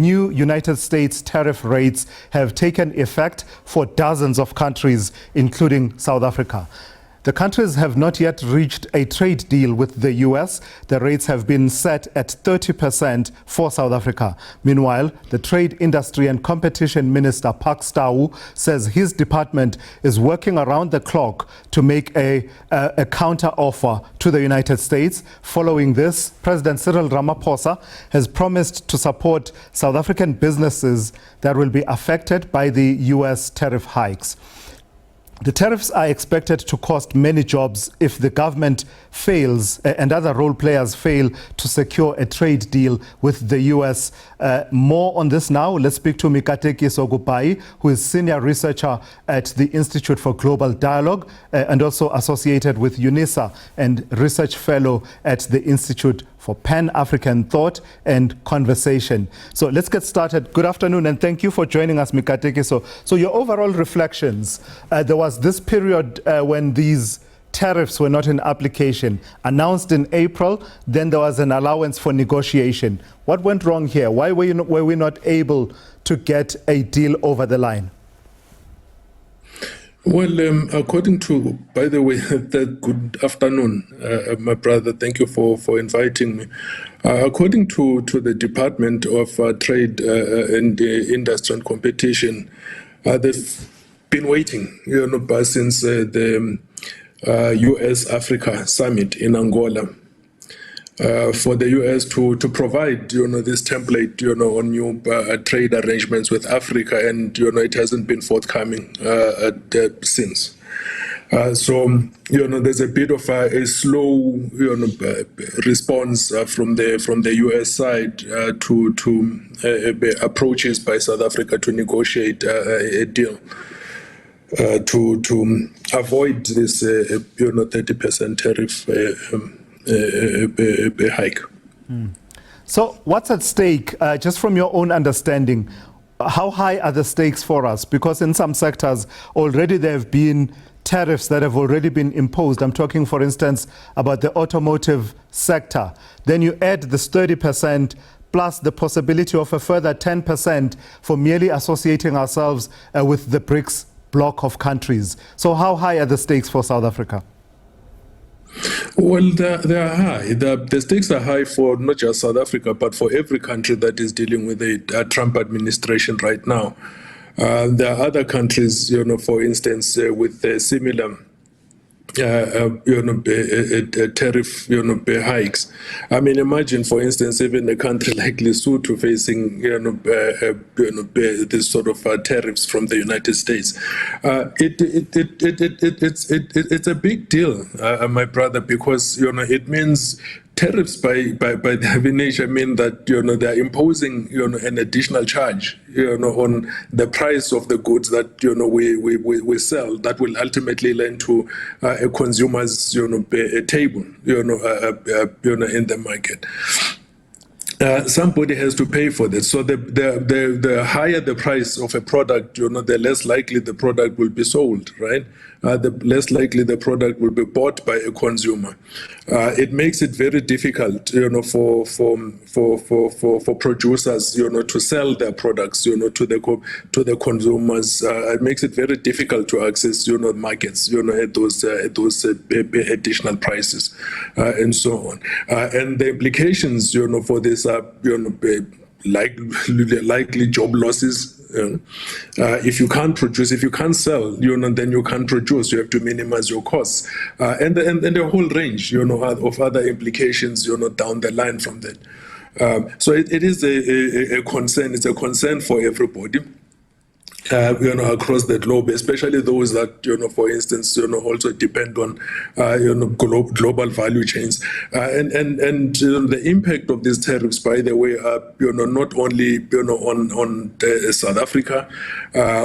New United States tariff rates have taken effect for dozens of countries, including South Africa. The countries have not yet reached a trade deal with the US. The rates have been set at 30% for South Africa. Meanwhile, the Trade, Industry and Competition Minister, Park Stau, says his department is working around the clock to make a counter-offer to the United States. Following this, President Cyril Ramaphosa has promised to support South African businesses that will be affected by the US tariff hikes. The tariffs are expected to cost many jobs if the government fails and other role players fail to secure a trade deal with the US. More on this now. Let's speak to Mikatekiso Kubayi, who is senior researcher at the Institute for Global Dialogue and also associated with Unisa and Research Fellow at the Institute for Pan-African Thought and Conversation. So let's get started. Good afternoon and thank you for joining us, Mikatekiso. So your overall reflections, there was this period when these tariffs were not in application, announced in April, then there was an allowance for negotiation. What went wrong here? Why were we not able to get a deal over the line? Well, according to, by the way, good afternoon, my brother. Thank you for inviting me. According to the Department of Trade and Industry and Competition, they've been waiting, since the US-Africa summit in Angola for the US to provide, this template, on new trade arrangements with Africa, and it hasn't been forthcoming since. So there's a bit of a slow, response from the US side to approaches by South Africa to negotiate a deal. To avoid this 30% tariff hike. So what's at stake, just from your own understanding, how high are the stakes for us? Because in some sectors already there have been tariffs that have already been imposed. I'm talking, for instance, about the automotive sector. Then you add this 30% plus the possibility of a further 10% for merely associating ourselves with the BRICS block of countries. So how high are the stakes for South Africa? Well, they are high. The stakes are high for not just South Africa, but for every country that is dealing with a Trump administration right now. There are other countries, for instance, with similar tariff, hikes. I mean, imagine, for instance, even a country like Lesotho facing, this sort of tariffs from the United States. It's a big deal, my brother, because it means tariffs by their nature mean that they are imposing an additional charge on the price of the goods that we sell, that will ultimately lend to a consumer's a table in the market. Somebody has to pay for this. So the higher the price of a product, the less likely the product will be sold, right? The less likely the product will be bought by a consumer. It makes it very difficult, for producers, to sell their products, to the consumers. It makes it very difficult to access, markets, at those additional prices, and so on. And the implications, for this are, likely job losses. If you can't produce, if you can't sell, then you can't produce. You have to minimize your costs, and the whole range, of other implications, down the line from that. So it is a concern. It's a concern for everybody. Across the globe, especially those that, for instance, also depend on, global value chains. And the impact of these tariffs, by the way, are, not only, on South Africa,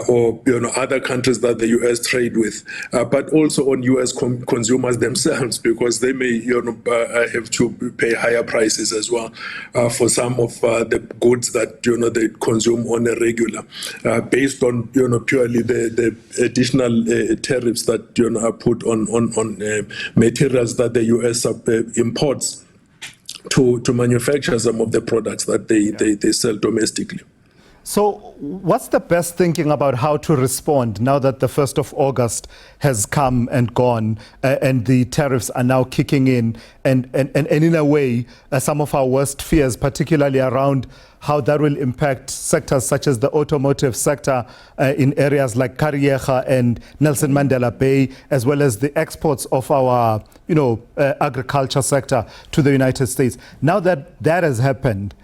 or, other countries that the US trade with, but also on US consumers themselves, because they may, have to pay higher prices as well, for some of the goods that, they consume on a regular, based on, purely the additional tariffs that, are put on materials that the US imports to manufacture some of the products that they sell domestically. So what's the best thinking about how to respond now that the 1st of August has come and gone and the tariffs are now kicking in and in a way, some of our worst fears, particularly around how that will impact sectors such as the automotive sector in areas like Kariega and Nelson Mandela Bay, as well as the exports of our, agriculture sector to the United States. Now that that has happened,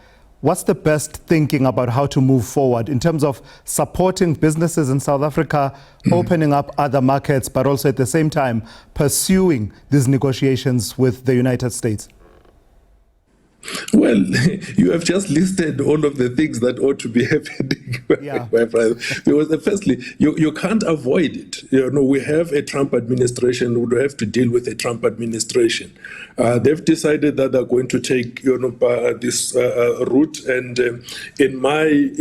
what's the best thinking about how to move forward in terms of supporting businesses in South Africa, opening up other markets, but also at the same time pursuing these negotiations with the United States? Well, you have just listed all of the things that ought to be happening, my brother. Because firstly, you can't avoid it. We have a Trump administration. We have to deal with a Trump administration. They've decided that they're going to take, this route, and in my,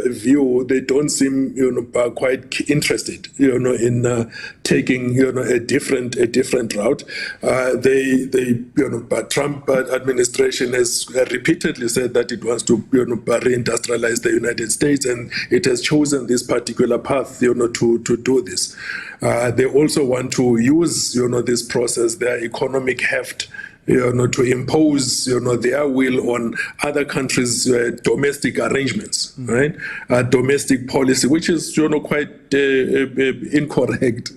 view, they don't seem, quite interested, in taking, a different route. Trump administration has repeatedly said that it wants to reindustrialize the United States, and it has chosen this particular path to do this. They also want to use this process, their economic heft, to impose their will on other countries' domestic arrangements, right? Domestic policy, which is quite incorrect,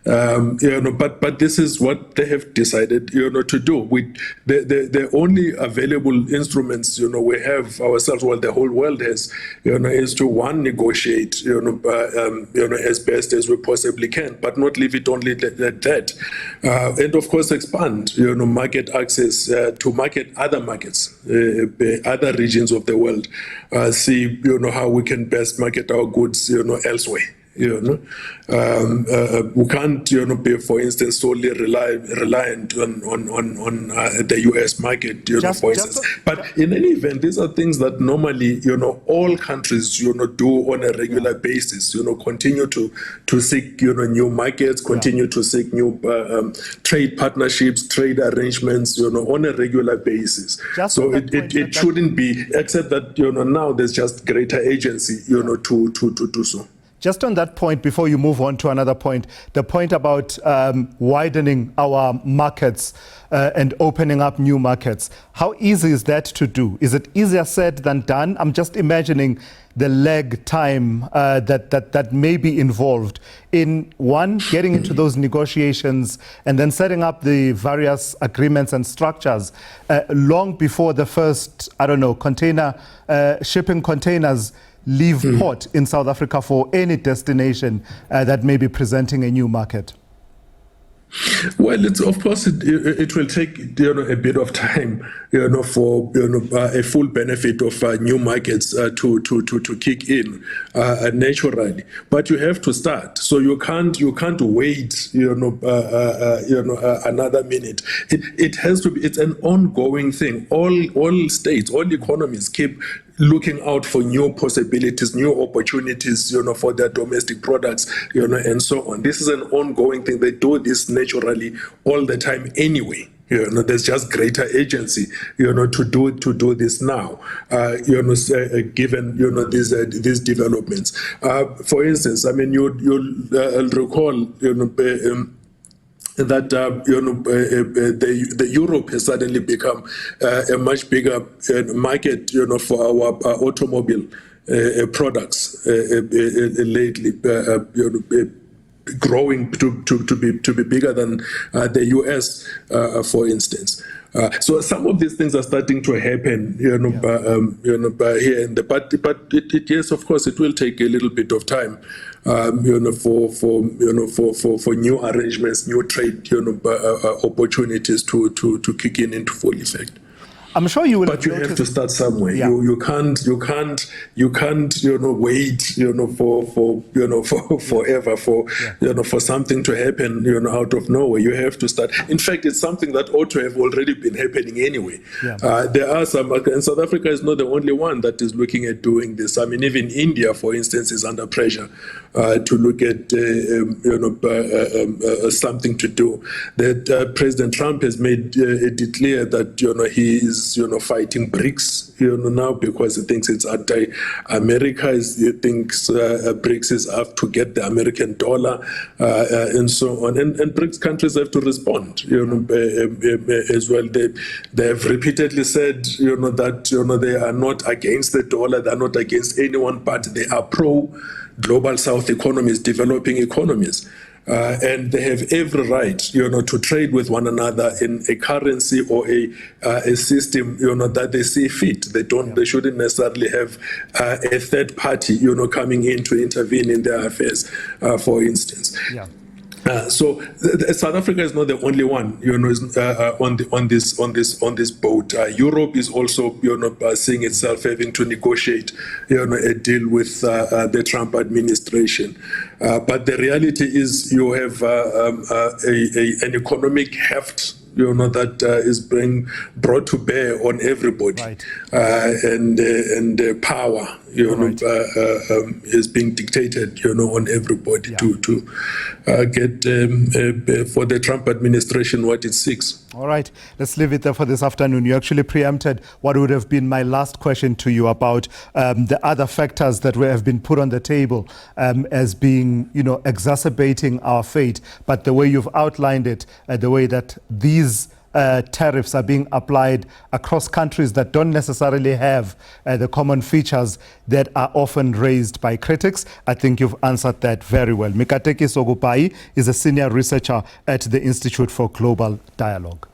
but this is what they have decided to do. The only available instruments we have ourselves, well, the whole world has, is to negotiate as best as we possibly can, but not leave it only at that, and of course expand market access to other markets, other regions of the world. See how we can best market our goods elsewhere. We can't, be, for instance, solely reliant on the U.S. market, for instance. But in any event, these are things that normally, all countries, do on a regular basis. Continue to seek, new markets, continue to seek new trade partnerships, trade arrangements, on a regular basis. So it shouldn't be, except that, now there's just greater agency, to do so. Just on that point, before you move on to another point, the point about widening our markets and opening up new markets, how easy is that to do? Is it easier said than done? I'm just imagining the lag time that may be involved in, one, getting into those negotiations and then setting up the various agreements and structures long before the first, shipping containers leave port in South Africa for any destination that may be presenting a new market? Well, of course, it will take a bit of time, for a full benefit of new markets to kick in naturally. But you have to start, so you can't wait, another minute. It has to be. It's an ongoing thing. All states, all economies keep looking out for new possibilities, new opportunities, for their domestic products, and so on. This is an ongoing thing. They do this naturally all the time anyway. There's just greater agency, to do this now, given, these developments. For instance, you'll recall, that the Europe has suddenly become a much bigger market, for our automobile products lately, growing to be bigger than the US, for instance. So some of these things are starting to happen, here and there. But yes, of course, it will take a little bit of time, for new arrangements, new trade, opportunities to kick in into full effect. I'm sure you will. But you have to start somewhere. Yeah. You can't wait for forever for something to happen out of nowhere. You have to start. In fact, it's something that ought to have already been happening anyway. Yeah. There are some, and South Africa is not the only one that is looking at doing this. I mean, even India, for instance, is under pressure to look at something to do. That President Trump has made it clear that he is fighting BRICS now because he thinks it's anti-America. He thinks BRICS is out to get the American dollar and so on. And BRICS countries have to respond as well. They have repeatedly said that they are not against the dollar, they are not against anyone, but they are pro global South economies, developing economies. And they have every right, to trade with one another in a currency or a system, that they see fit. They shouldn't necessarily have a third party, coming in to intervene in their affairs, for instance. Yeah. So South Africa is not the only one, on this boat. Europe is also, seeing itself having to negotiate, a deal with the Trump administration. But the reality is, you have an economic heft, that is being brought to bear on everybody, right. And power, is being dictated, on everybody to get for the Trump administration what it seeks. All right, let's leave it there for this afternoon. You actually preempted what would have been my last question to you about the other factors that have been put on the table as being, exacerbating our fate. But the way you've outlined it, the way that these tariffs are being applied across countries that don't necessarily have the common features that are often raised by critics, I think you've answered that very well. Mikatekiso Kubayi is a senior researcher at the Institute for Global Dialogue.